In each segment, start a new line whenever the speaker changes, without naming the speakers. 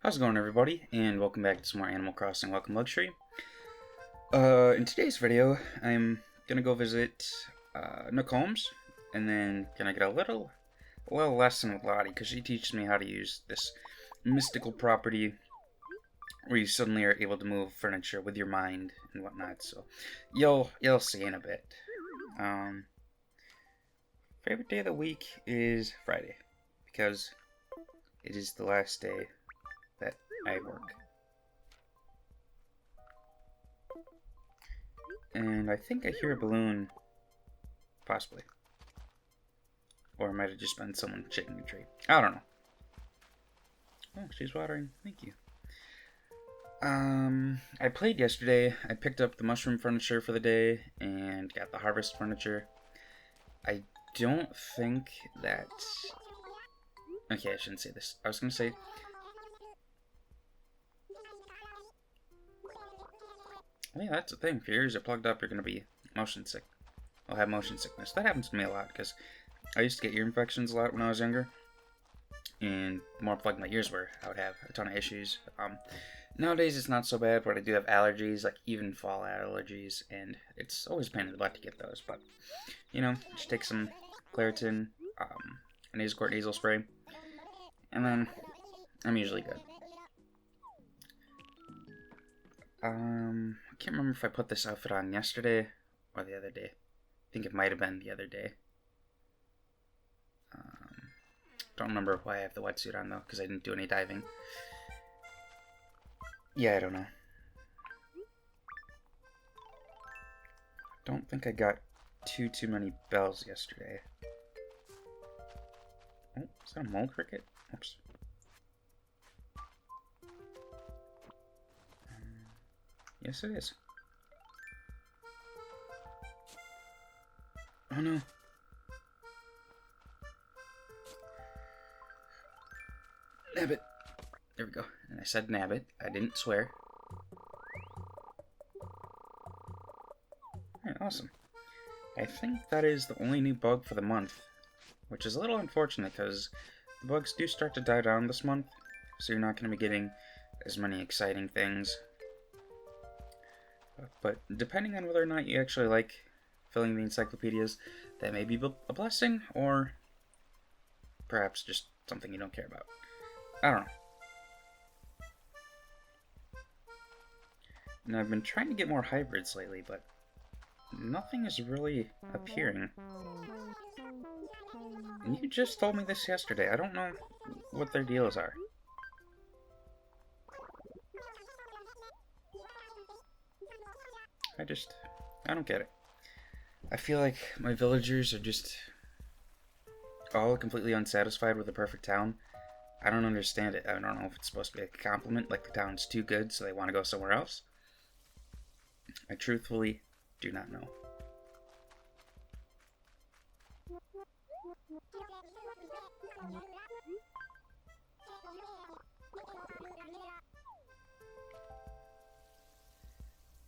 How's it going, everybody? And welcome back to some more Animal Crossing Welcome Luxury. In today's video, I'm gonna go visit Nook Holmes, and then gonna get a little lesson with Lottie, because she teaches me how to use this mystical property where you suddenly are able to move furniture with your mind and whatnot. So you'll see in a bit. Favorite day of the week is Friday, because it is the last day that I work. And I think I hear a balloon, possibly. Or it might have just been someone shaking a tree. I don't know. Oh, she's watering. Thank you. I played yesterday. I picked up the mushroom furniture for the day and got the harvest furniture. I don't think that... Okay, I shouldn't say this. I was going to say... Yeah, that's the thing. If your ears are plugged up, you're going to be motion sick. I'll have motion sickness. That happens to me a lot, because I used to get ear infections a lot when I was younger. And the more plugged my ears were, I would have a ton of issues. Nowadays, it's not so bad, but I do have allergies, like even fall allergies, and it's always a pain in the butt to get those. But, you know, just take some Claritin, a Nasal nasal spray, and then I'm usually good. I can't remember if I put this outfit on yesterday or the other day. I think it might have been the other day. Don't remember why I have the wetsuit on, though, because I didn't do any diving. Yeah, I don't know. Don't think I got too many bells yesterday. Oh, is that a mole cricket? Oops. Yes, it is. Oh no. Nabbit. There we go. And I said nabbit. I didn't swear. Alright, awesome. I think that is the only new bug for the month, which is a little unfortunate because the bugs do start to die down this month, so you're not going to be getting as many exciting things. But depending on whether or not you actually like filling the encyclopedias, that may be a blessing, or perhaps just something you don't care about. I don't know. And I've been trying to get more hybrids lately, but nothing is really appearing. And you just told me this yesterday. I don't know what their deals are. I don't get it. I feel like my villagers are just all completely unsatisfied with the perfect town. I don't understand it. I don't know if it's supposed to be a compliment, like the town's too good, so they want to go somewhere else. I truthfully do not know.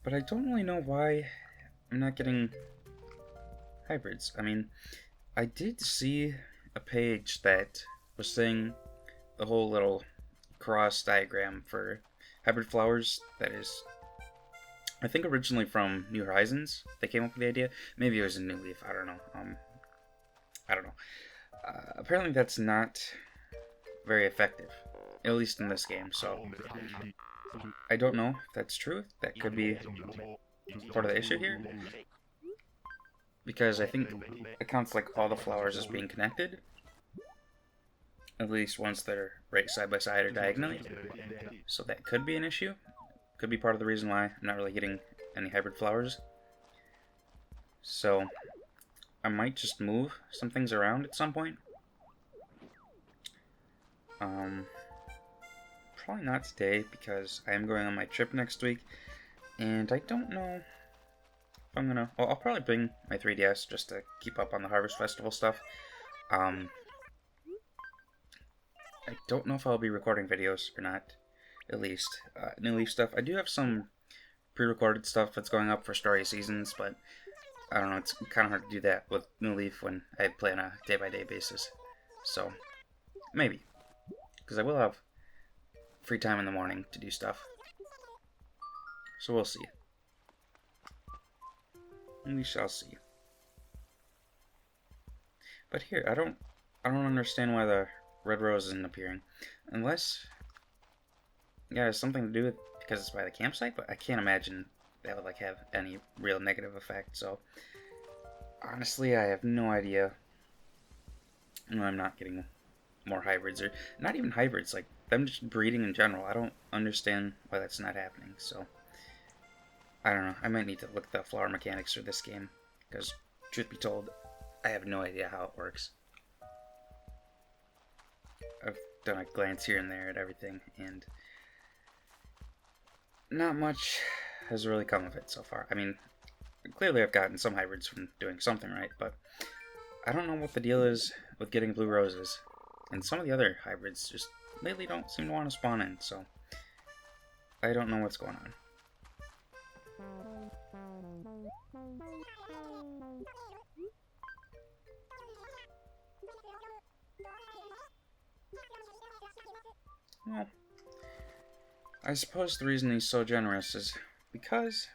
But I don't really know why I'm not getting hybrids. I mean, I did see a page that was saying the whole little cross diagram for hybrid flowers that is, I think, originally from New Horizons. They came up with the idea. Maybe it was in New Leaf. I don't know. I don't know. Apparently that's not very effective, at least in this game, so I don't know if that's true. That could be part of the issue here, because I think it counts like all the flowers as being connected, at least once they're right side by side or diagonally, so that could be an issue. Could be part of the reason why I'm not really getting any hybrid flowers. So I might just move some things around at some point. Probably not today, because I am going on my trip next week, and I don't know if I'm gonna... Well, I'll probably bring my 3DS just to keep up on the Harvest Festival stuff. I don't know if I'll be recording videos or not, at least. New Leaf stuff. I do have some pre-recorded stuff that's going up for Story Seasons, but I don't know, it's kind of hard to do that with New Leaf when I play on a day-by-day basis. So, maybe. Because I will have free time in the morning to do stuff. So we'll see. We shall see. But here, I don't understand why the red rose isn't appearing. Unless, yeah, it has something to do with because it's by the campsite, but I can't imagine that would like have any real negative effect. So honestly, I have no idea. No, I'm not getting more hybrids, or not even hybrids, like them just breeding in general. I don't understand why that's not happening. So I don't know. I might need to look at the flower mechanics for this game, because truth be told, I have no idea how it works. I've done a glance here and there at everything, and not much has really come of it so far. I mean, clearly I've gotten some hybrids from doing something right, but I don't know what the deal is with getting blue roses. And some of the other hybrids just lately don't seem to want to spawn in, so I don't know what's going on. Well, I suppose the reason he's so generous is because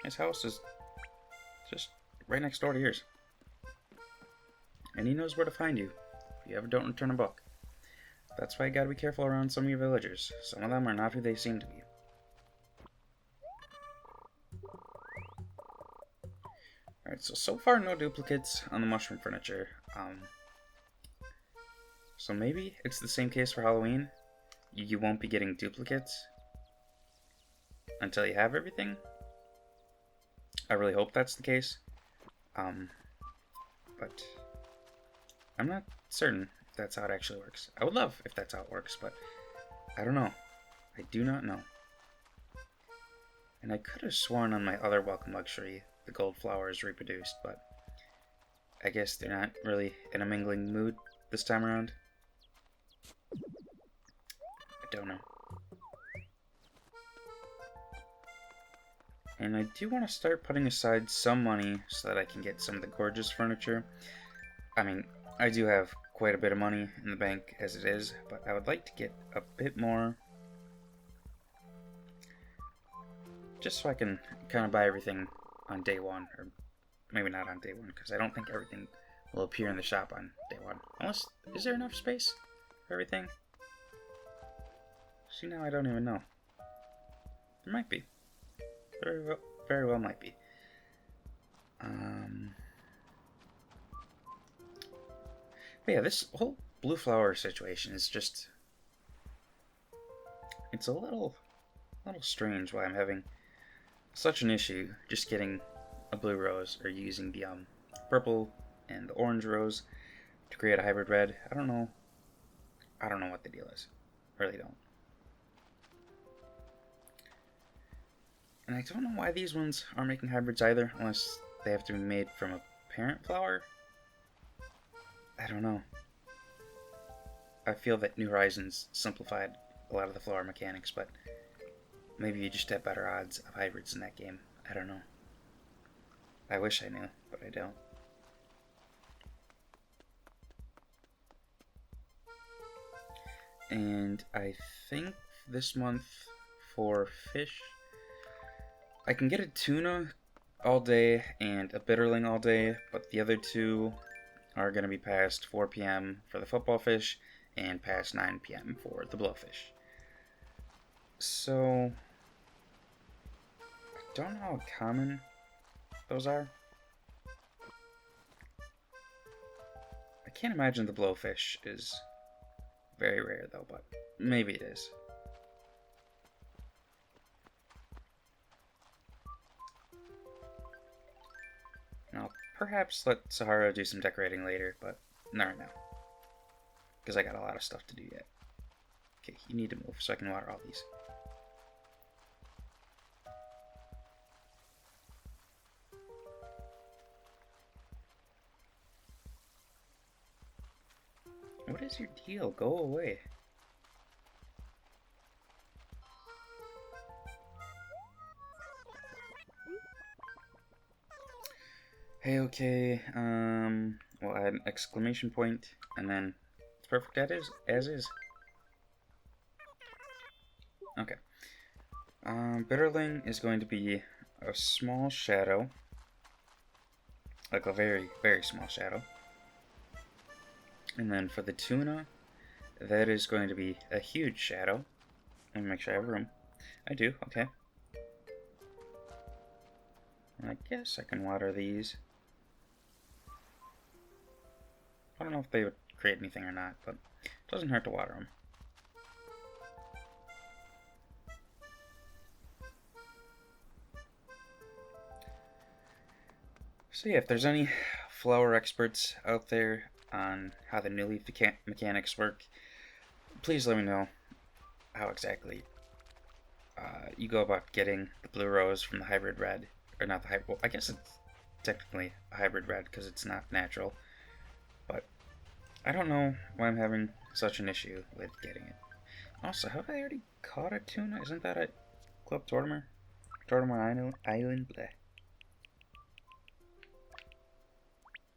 his house is just right next door to yours. And he knows where to find you if you ever don't return a book. That's why you gotta be careful around some of your villagers. Some of them are not who they seem to be. Alright, so far no duplicates on the mushroom furniture. So maybe it's the same case for Halloween. You won't be getting duplicates until you have everything. I really hope that's the case. But I'm not certain if that's how it actually works. I would love if that's how it works, but I don't know. I do not know. And I could have sworn on my other welcome luxury the gold flower is reproduced, but I guess they're not really in a mingling mood this time around. I don't know. And I do want to start putting aside some money so that I can get some of the gorgeous furniture. I mean, I do have quite a bit of money in the bank as it is, but I would like to get a bit more. Just so I can kind of buy everything on day one, or maybe not on day one, because I don't think everything will appear in the shop on day one. Unless, is there enough space for everything? See, now I don't even know. There might be. Very well might be. But yeah, this whole blue flower situation is just, it's a little strange why I'm having such an issue just getting a blue rose, or using the purple and the orange rose to create a hybrid red. I don't know what the deal is. I really don't. And I don't know why these ones aren't making hybrids either, unless they have to be made from a parent flower. I don't know. I feel that New Horizons simplified a lot of the flower mechanics, but maybe you just have better odds of hybrids in that game. I don't know. I wish I knew, but I don't. And I think this month for fish, I can get a tuna all day and a bitterling all day, but the other two are going to be past 4 p.m. for the football fish and past 9 p.m. for the blowfish. So I don't know how common those are. I can't imagine the blowfish is very rare though, but maybe it is. I'll perhaps let Sahara do some decorating later, but not right now. Because I got a lot of stuff to do yet. Okay, you need to move so I can water all these. What is your deal? Go away. Hey, okay, we'll add an exclamation point, and then it's perfect as is. Okay. Bitterling is going to be a small shadow. Like a very, very small shadow. And then for the tuna, that is going to be a huge shadow. Let me make sure I have room. I do, okay. I guess I can water these. I don't know if they would create anything or not, but it doesn't hurt to water them. So yeah, if there's any flower experts out there on how the new leaf mechanics work, please let me know how exactly you go about getting the blue rose from the hybrid red. Or not the hybrid, well, I guess it's technically a hybrid red because it's not natural. But I don't know why I'm having such an issue with getting it. Also, have I already caught a tuna? Isn't that at Club Tortimer? Tortimer Island? Bleh.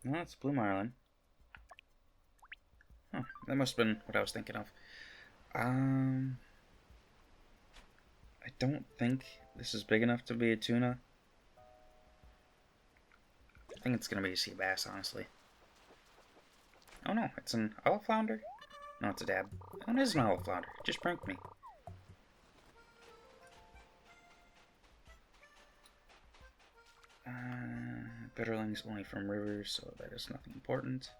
No, it's Blue Marlin. Huh, that must have been what I was thinking of. I don't think this is big enough to be a tuna. I think it's gonna be a sea bass, honestly. Oh no, it's an olive flounder? No, it's a dab. Oh, it is an olive flounder. It just pranked me. Bitterling's only from rivers, so that is nothing important.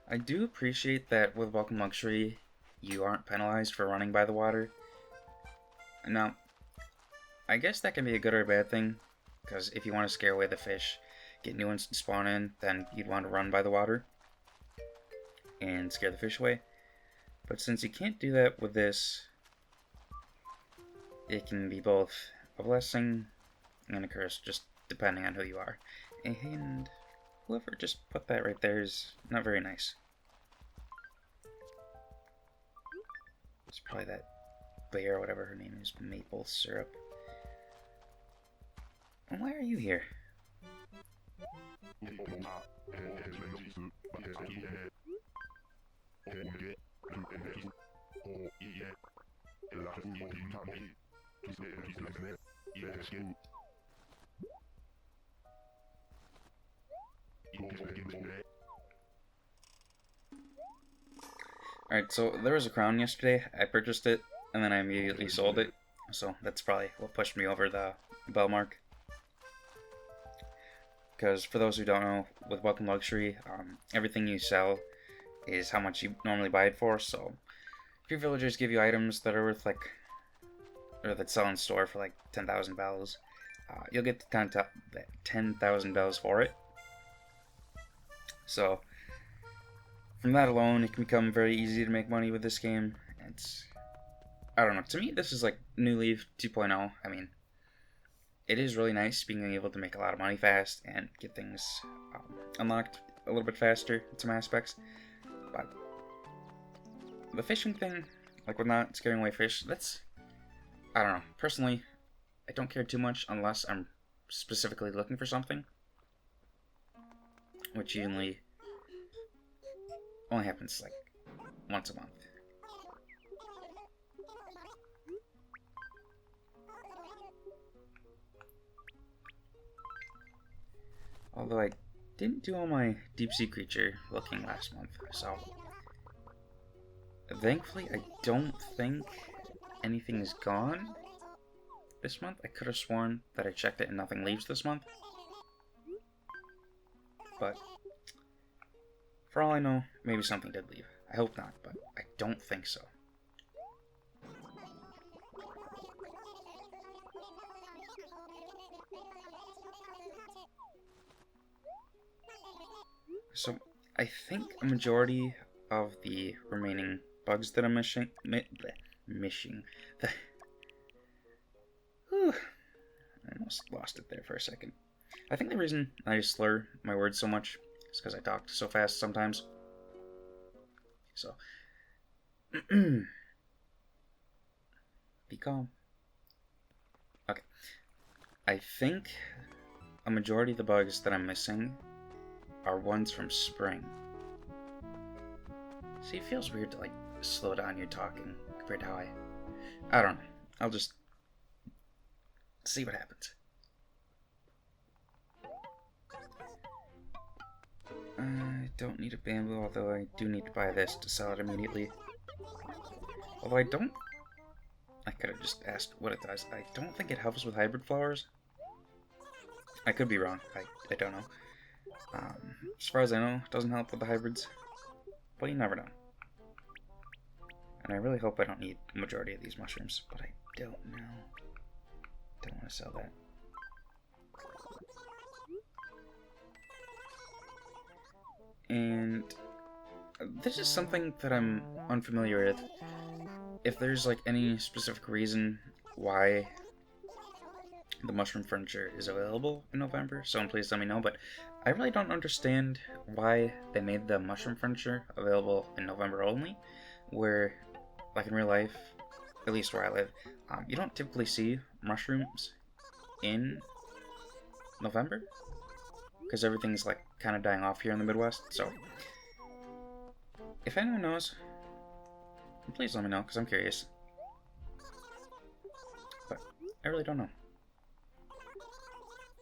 I do appreciate that with Welcome Luxury, you aren't penalized for running by the water. Now, I guess that can be a good or a bad thing, because if you want to scare away the fish, get new ones to spawn in, then you'd want to run by the water and scare the fish away. But since you can't do that with this, it can be both a blessing and a curse, just depending on who you are. And whoever just put that right there is not very nice. It's probably that bear, or whatever her name is, Maple Syrup. And why are you here? Alright, so there was a crown yesterday. I purchased it, and then I immediately sold it. So that's probably what pushed me over the bell mark. Because for those who don't know, with Welcome Luxury, everything you sell is how much you normally buy it for. So if your villagers give you items that are worth like, or that sell in store for like 10,000 bells, you'll get 10,000 bells for it. So from that alone, it can become very easy to make money with this game. I don't know, to me this is like New Leaf 2.0. I mean, it is really nice being able to make a lot of money fast and get things unlocked a little bit faster in some aspects. But the fishing thing, like with not scaring away fish, I don't know. Personally, I don't care too much unless I'm specifically looking for something, which usually only happens like once a month. Although I didn't do all my deep sea creature looking last month, so thankfully I don't think anything is gone this month. I could have sworn that I checked it and nothing leaves this month, but for all I know, maybe something did leave. I hope not, but I don't think so. So I think a majority of the remaining bugs that I'm missing. Whew, I almost lost it there for a second. I think the reason I slur my words so much is because I talk so fast sometimes. So, be calm. I think a majority of the bugs that I'm missing are ones from spring. See, it feels weird to, like, slow down your talking compared to how I don't know. I'll just see what happens. I don't need a bamboo, although I do need to buy this to sell it immediately. Although I could have just asked what it does. I don't think it helps with hybrid flowers. I could be wrong. I don't know. As far as I know, it doesn't help with the hybrids. But you never know. And I really hope I don't need the majority of these mushrooms, but I don't know. Don't want to sell that. And this is something that I'm unfamiliar with. If there's like any specific reason why the mushroom furniture is available in November, someone please let me know, but I really don't understand why they made the mushroom furniture available in November only, where, like in real life, at least where I live, you don't typically see mushrooms in November, because everything's like kind of dying off here in the Midwest. So if anyone knows, please let me know, because I'm curious. But I really don't know.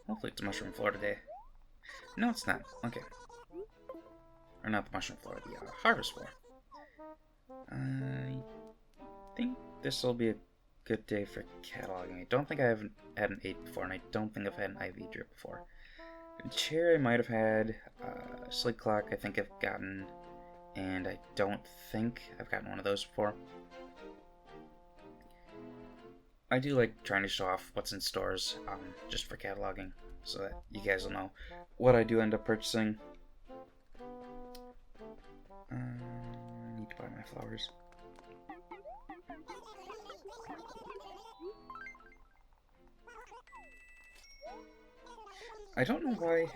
Hopefully it's a mushroom floor today. No, it's not. Okay. Or not the mushroom floor, the harvest floor. I think this will be a good day for cataloging. I don't think I haven't had an 8 before, and I don't think I've had an IV drip before. A chair I might have had. Sleek clock I think I've gotten, and I don't think I've gotten one of those before. I do like trying to show off what's in stores, just for cataloging, so that you guys will know what I do end up purchasing. I need to buy my flowers. I don't know why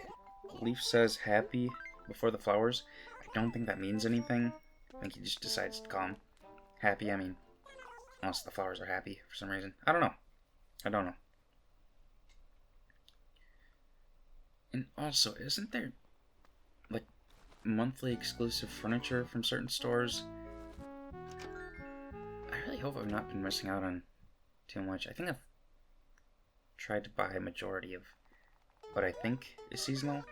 Leaf says happy before the flowers. I don't think that means anything. I think he just decides to call him happy. I mean, unless the flowers are happy for some reason. I don't know. And also, isn't there, like, monthly exclusive furniture from certain stores? I really hope I've not been missing out on too much. I think I've tried to buy a majority of what I think is seasonal.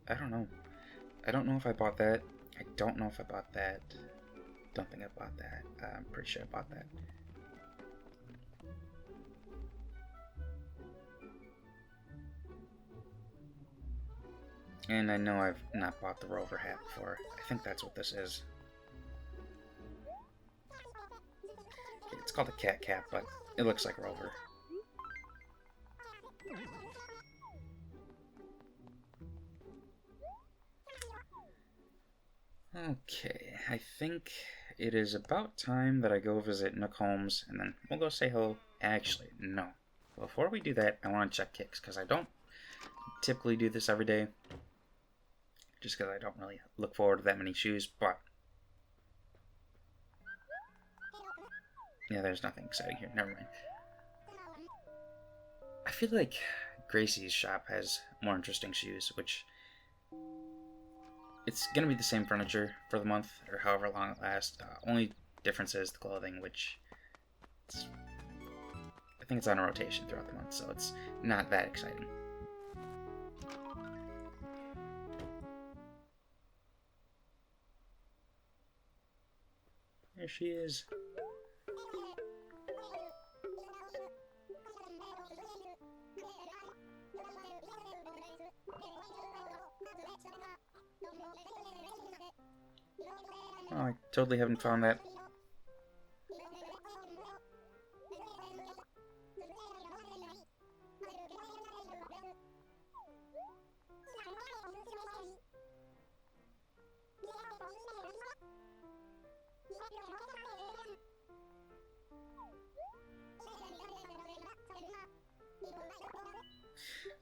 I don't know. I don't know if I bought that. I don't know if I bought that. Don't think I bought that. I'm pretty sure I bought that. And I know I've not bought the rover hat before. I think that's what this is. Okay, it's called a cat cap, but it looks like rover. Okay, I think it is about time that I go visit Nook Holmes, and then we'll go say hello. Actually, no. Before we do that, I want to check kicks, because I don't typically do this every day. Just because I don't really look forward to that many shoes, but... yeah, there's nothing exciting here. Never mind. I feel like Gracie's shop has more interesting shoes, which... it's going to be the same furniture for the month, or however long it lasts. Only difference is the clothing, which... I think it's on a rotation throughout the month, so it's not that exciting. There she is. Oh, I totally haven't found that.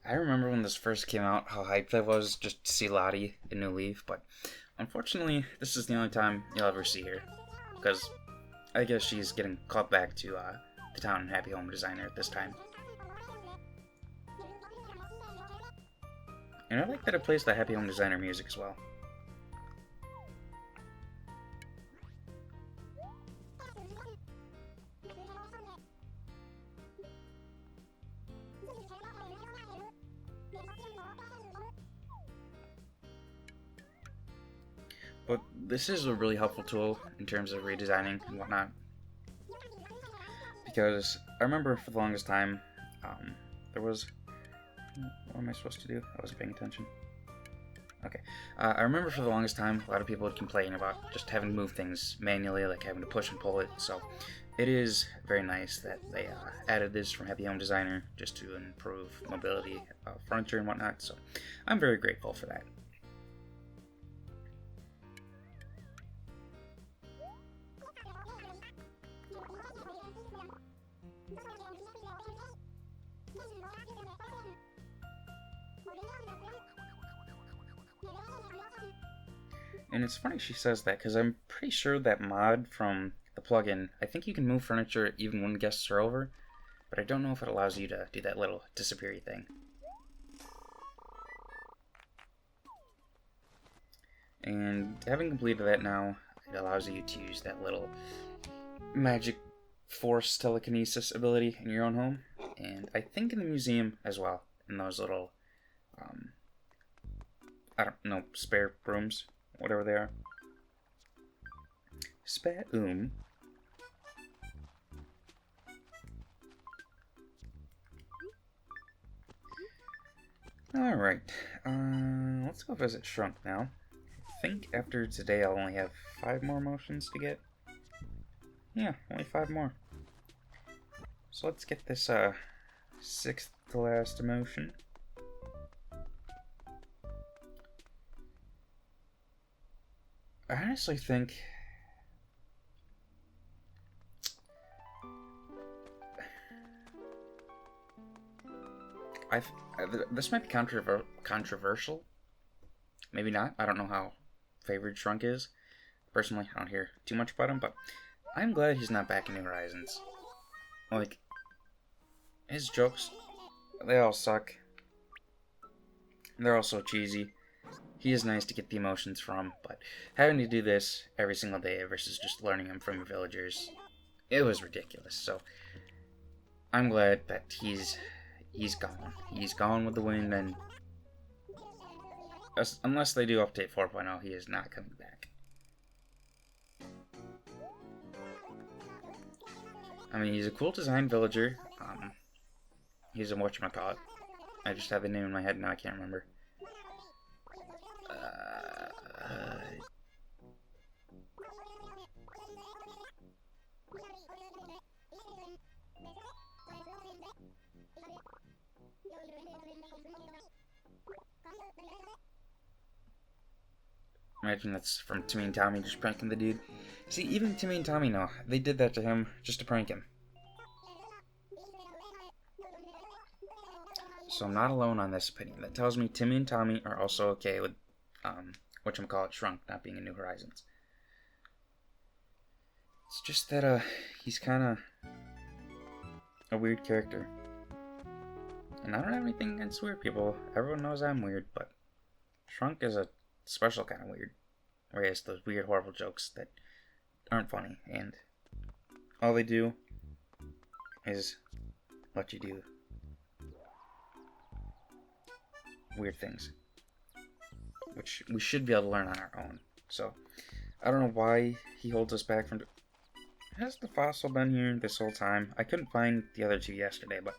I remember when this first came out, how hyped I was just to see Lottie in New Leaf, but unfortunately, this is the only time you'll ever see her, because I guess she's getting called back to the town and Happy Home Designer at this time. And I like that it plays the Happy Home Designer music as well. But this is a really helpful tool in terms of redesigning and whatnot. Because I remember for the longest time, there was... What am I supposed to do? I wasn't paying attention. Okay. I remember for the longest time, a lot of people would complain about just having to move things manually, like having to push and pull it. So it is very nice that they added this from Happy Home Designer just to improve mobility of furniture and whatnot. So I'm very grateful for that. And it's funny she says that, because I'm pretty sure that mod from the plugin, I think you can move furniture even when guests are over, but I don't know if it allows you to do that little disappear thing. And having completed that now, it allows you to use that little magic force telekinesis ability in your own home, and I think in the museum as well, in those little, I don't know, spare rooms. Whatever they are. Spare room. Alright. Let's go visit Shrunk now. I think after today I'll only have 5 more motions to get. Yeah, only 5 more. So let's get this 6th to last emotion. I honestly think this might be controversial. Maybe not. I don't know how favored Shrunk is. Personally, I don't hear too much about him, but I'm glad he's not back in New Horizons. Like, his jokes, they all suck. They're all so cheesy. He is nice to get the emotions from, but having to do this every single day versus just learning them from your villagers, it was ridiculous. So I'm glad that he's gone. He's gone with the wind, and unless they do update 4.0, he is not coming back. I mean, he's a cool design villager. He's a whatchamacallit. I just have the name in my head now, I can't remember. Imagine that's from Timmy and Tommy just pranking the dude. See, even Timmy and Tommy know. They did that to him just to prank him. So I'm not alone on this opinion. That tells me Timmy and Tommy are also okay with, whatchamacallit, Shrunk not being in New Horizons. It's just that, he's kind of a weird character. And I don't have anything against weird people. Everyone knows I'm weird, but Shrunk is a special kind of weird. Where he has those weird, horrible jokes that aren't funny. And all they do is let you do weird things, which we should be able to learn on our own. So I don't know why he holds us back from... Has the fossil been here this whole time? I couldn't find the other 2 yesterday, but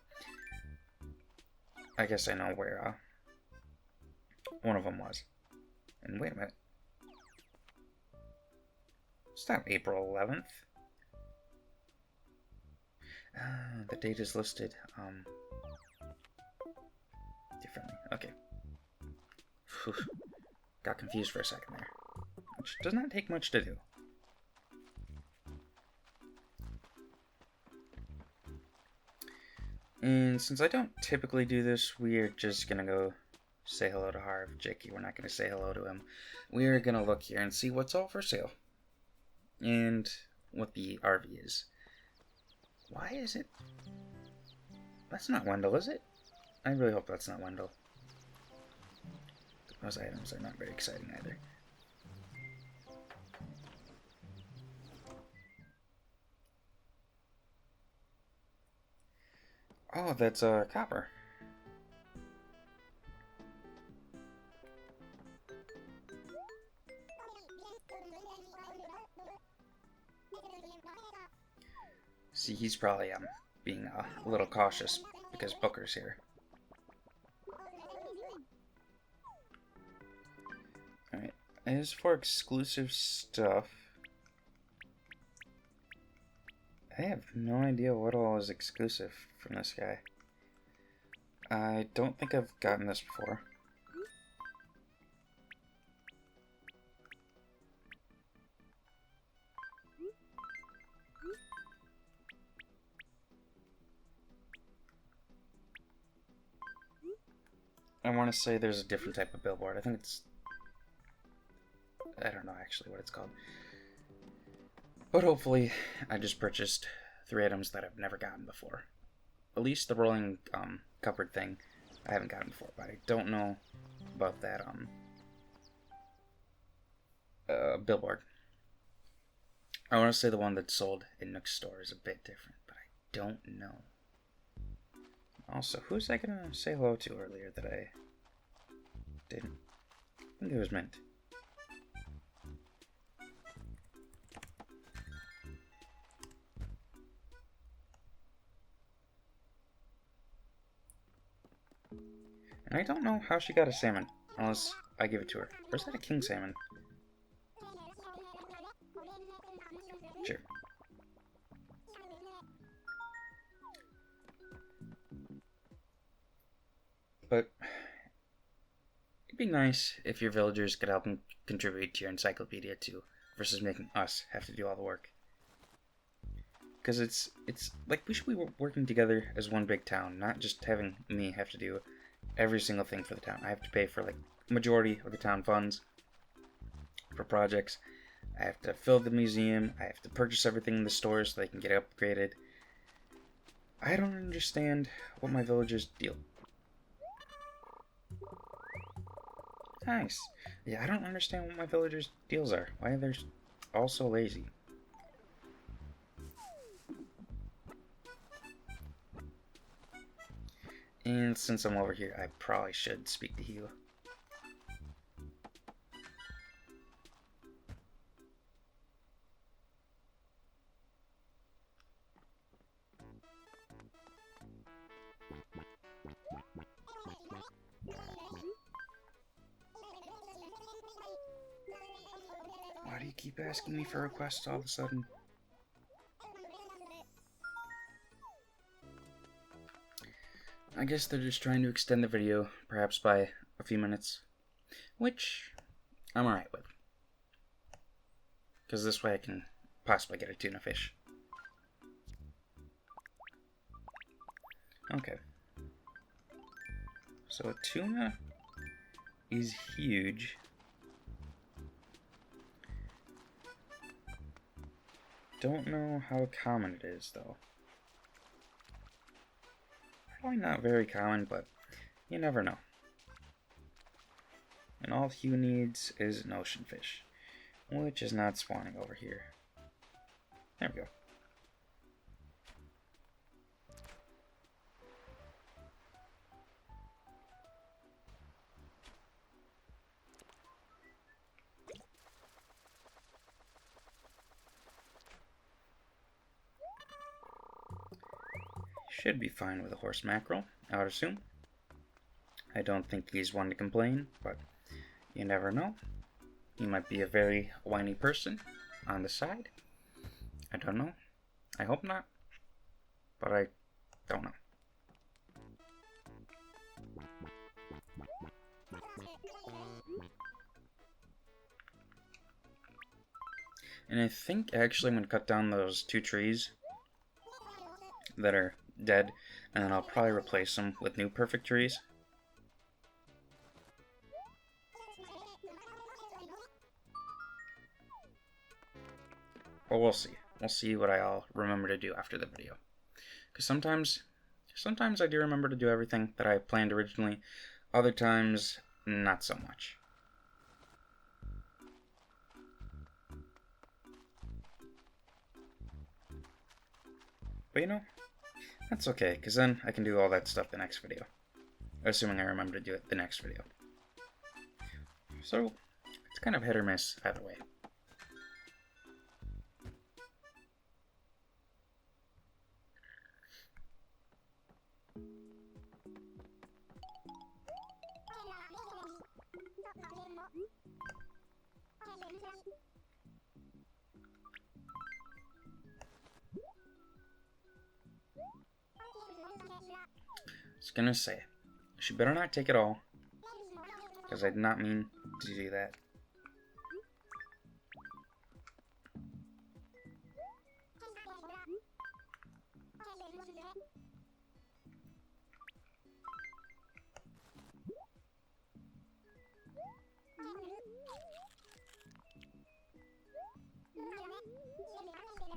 I guess I know where one of them was. And wait a minute. It's not April 11th. The date is listed differently. Okay. Whew. Got confused for a second there. Which does not take much to do. And since I don't typically do this, we're just gonna go say hello to Harv. Jakey, we're not gonna say hello to him. We're gonna look here and see what's all for sale. And what the RV is. Why is it? That's not Wendell, is it? I really hope that's not Wendell. Those items are not very exciting either. Oh, that's copper. See, he's probably being a little cautious because Booker's here. Alright, as for exclusive stuff, I have no idea what all is exclusive from this guy. I don't think I've gotten this before. I want to say there's a different type of billboard. I think it's... I don't know actually what it's called. But hopefully, I just purchased 3 items that I've never gotten before. At least the rolling cupboard thing I haven't gotten before, but I don't know about that billboard. I want to say the one that's sold in Nook's store is a bit different, but I don't know. Also, who's I gonna say hello to earlier that I didn't? I think it was Mint. And I don't know how she got a salmon, unless I give it to her. Or is that a king salmon? Sure. But it'd be nice if your villagers could help contribute to your encyclopedia too, versus making us have to do all the work. Because it's like we should be working together as one big town, not just having me have to do every single thing for the town. I have to pay for like majority of the town funds for projects. I have to fill the museum. I have to purchase everything in the stores so they can get upgraded. I don't understand what my villagers deal. Nice. Yeah, I don't understand what my villagers' deals are. Why they're all so lazy. And since I'm over here, I probably should speak to you. Why do you keep asking me for requests all of a sudden? I guess they're just trying to extend the video, perhaps by a few minutes. Which I'm alright with. Because this way I can possibly get a tuna fish. Okay. So a tuna is huge. Don't know how common it is, though. Probably not very common, but you never know. And all Hugh needs is an ocean fish, which is not spawning over here. There we go. Should be fine with a horse mackerel, I would assume. I don't think he's one to complain, but you never know. He might be a very whiny person on the side. I don't know. I hope not. But I don't know. And I think actually I'm going to cut down those 2 trees that are dead, and then I'll probably replace them with new perfect trees. Well, we'll see. We'll see what I'll remember to do after the video. Because sometimes I do remember to do everything that I planned originally. Other times, not so much. But you know, that's okay, because then I can do all that stuff the next video. Assuming I remember to do it the next video. So, it's kind of hit or miss either way. I was gonna say, she better not take it all, because I did not mean to do that.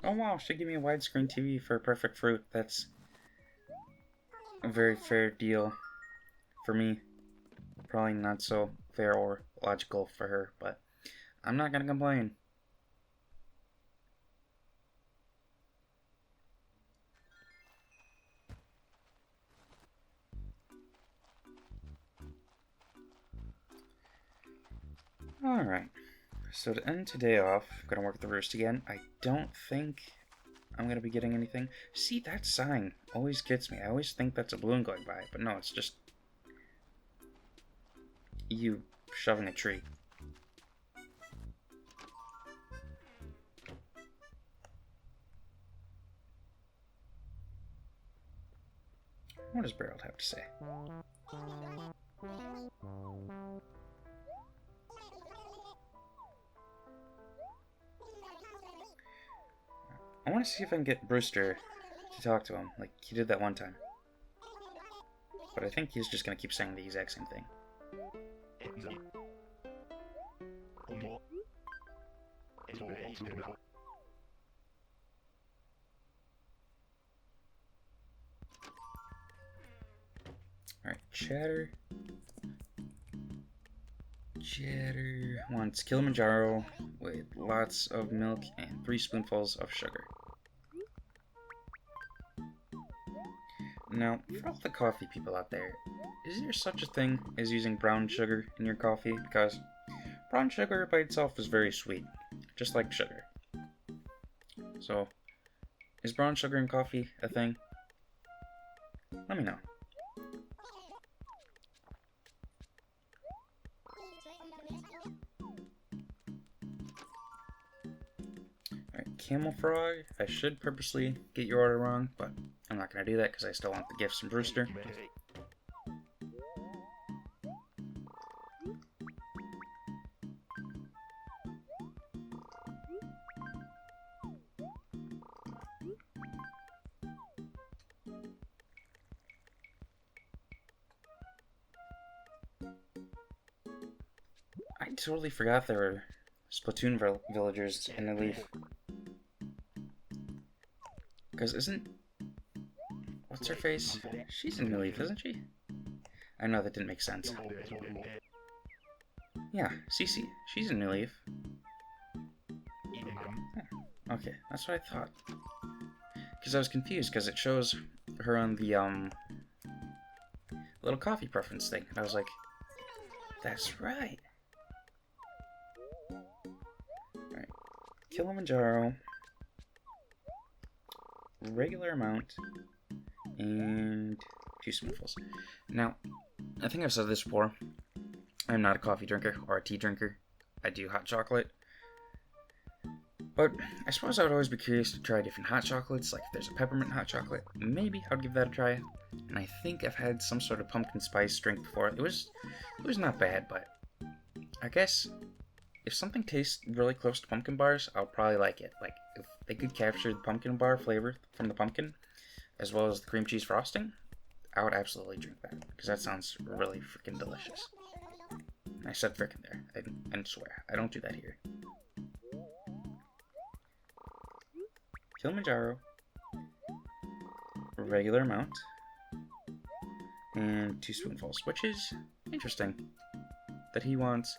Oh wow, she gave me a widescreen TV for a perfect fruit. That's a very fair deal for me. Probably not so fair or logical for her, but I'm not gonna complain. Alright, so to end today off, I'm gonna work the roost again. I don't think I'm gonna be getting anything. See, that sign always gets me. I always think that's a balloon going by, but no, it's just you shoving a tree. What does Barrel have to say? I want to see if I can get Brewster to talk to him, like he did that one time. But I think he's just gonna keep saying the exact same thing. Alright, Chatter. Chatter wants Kilimanjaro with lots of milk and 3 spoonfuls of sugar. Now, for all the coffee people out there, is there such a thing as using brown sugar in your coffee? Because brown sugar by itself is very sweet, just like sugar. So, is brown sugar in coffee a thing? Let me know. Alright, Camel Frog, I should purposely get your order wrong, but I'm not going to do that because I still want the gifts from Brewster. I totally forgot there were Splatoon villagers in the Leaf. Because isn't... What's her face? She's in New Leaf, isn't she? I know that didn't make sense. Yeah, Cece. She's in New Leaf. Oh, okay, that's what I thought. Because I was confused, because it shows her on the, little coffee preference thing. And I was like, that's right. Alright. Kilimanjaro. Regular amount. And 2 spoonfuls. Now, I think I've said this before. I'm not a coffee drinker or a tea drinker. I do hot chocolate. But I suppose I would always be curious to try different hot chocolates. Like if there's a peppermint hot chocolate, maybe I'd give that a try. And I think I've had some sort of pumpkin spice drink before. It was not bad, but I guess if something tastes really close to pumpkin bars, I'll probably like it. Like if they could capture the pumpkin bar flavor from the pumpkin, as well as the cream cheese frosting, I would absolutely drink that, because that sounds really freaking delicious. I said frickin' there, and swear, I don't do that here. Kilimanjaro, regular amount, and 2 spoonfuls, which is interesting. that he wants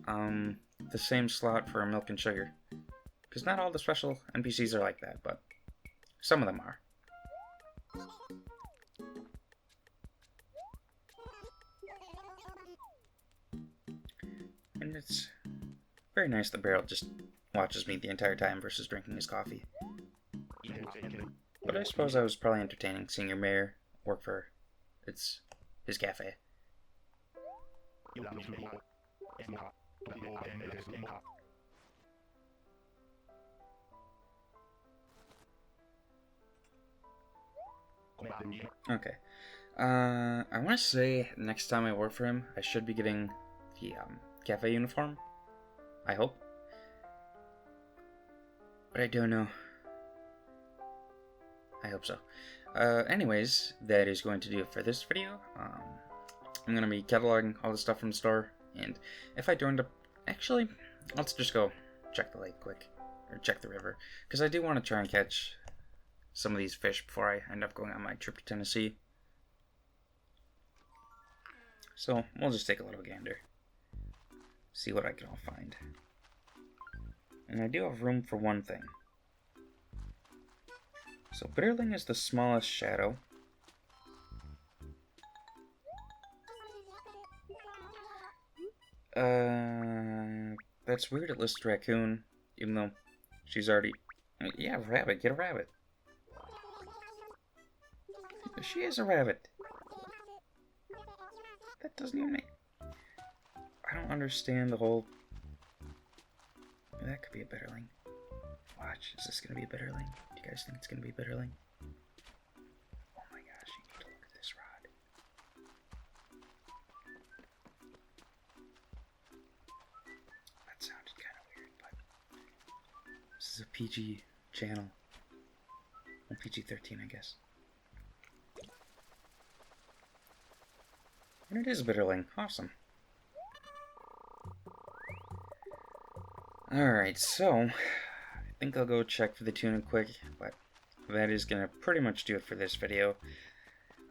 the same slot for milk and sugar. Because not all the special NPCs are like that, but some of them are. And it's very nice that Beryl just watches me the entire time versus drinking his coffee. But I suppose I was probably entertaining seeing your mayor work for his cafe. Okay. I want to say next time I work for him, I should be getting the cafe uniform. I hope. But I don't know. I hope so. Anyways, that is going to do it for this video. I'm going to be cataloging all the stuff from the store. And if I do end up... Actually, let's just go check the lake quick. Or check the river. Because I do want to try and catch some of these fish before I end up going on my trip to Tennessee. So, we'll just take a little gander. See what I can all find. And I do have room for one thing. So, Bitterling is the smallest shadow. That's weird it lists raccoon, even though she's already... Yeah, rabbit, get a rabbit. She is a rabbit. That doesn't even make... I don't understand the whole... That could be a Bitterling. Watch, is this gonna be a Bitterling? Do you guys think it's gonna be a Bitterling? Oh my gosh, you need to look at this rod. That sounded kind of weird, but... This is a PG channel. Well, PG-13, I guess. And it is a Bitterling. Awesome. Alright, so... I think I'll go check for the tuna quick, but that is gonna pretty much do it for this video.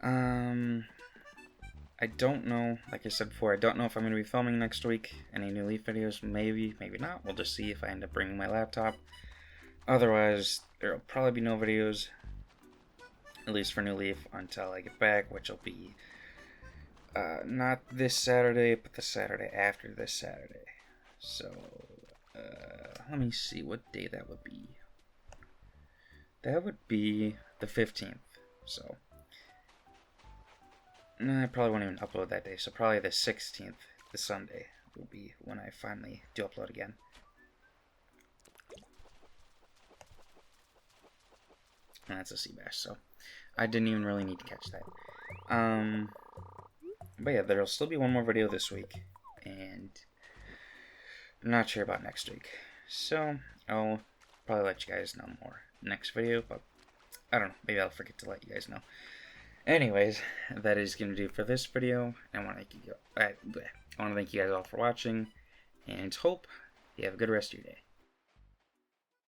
I don't know, like I said before, I don't know if I'm gonna be filming next week. Any New Leaf videos, maybe, maybe not. We'll just see if I end up bringing my laptop. Otherwise, there'll probably be no videos, at least for New Leaf, until I get back, which will be not this Saturday, but the Saturday after this Saturday. So, let me see what day that would be. That would be the 15th, so... I probably won't even upload that day, so probably the 16th, the Sunday, will be when I finally do upload again. And that's a sea bass, so I didn't even really need to catch that. But yeah, there'll still be one more video this week, and I'm not sure about next week. So, I'll probably let you guys know more next video, but I don't know, maybe I'll forget to let you guys know. Anyways, that is going to do it for this video. I want to thank you guys all for watching, and hope you have a good rest of your day.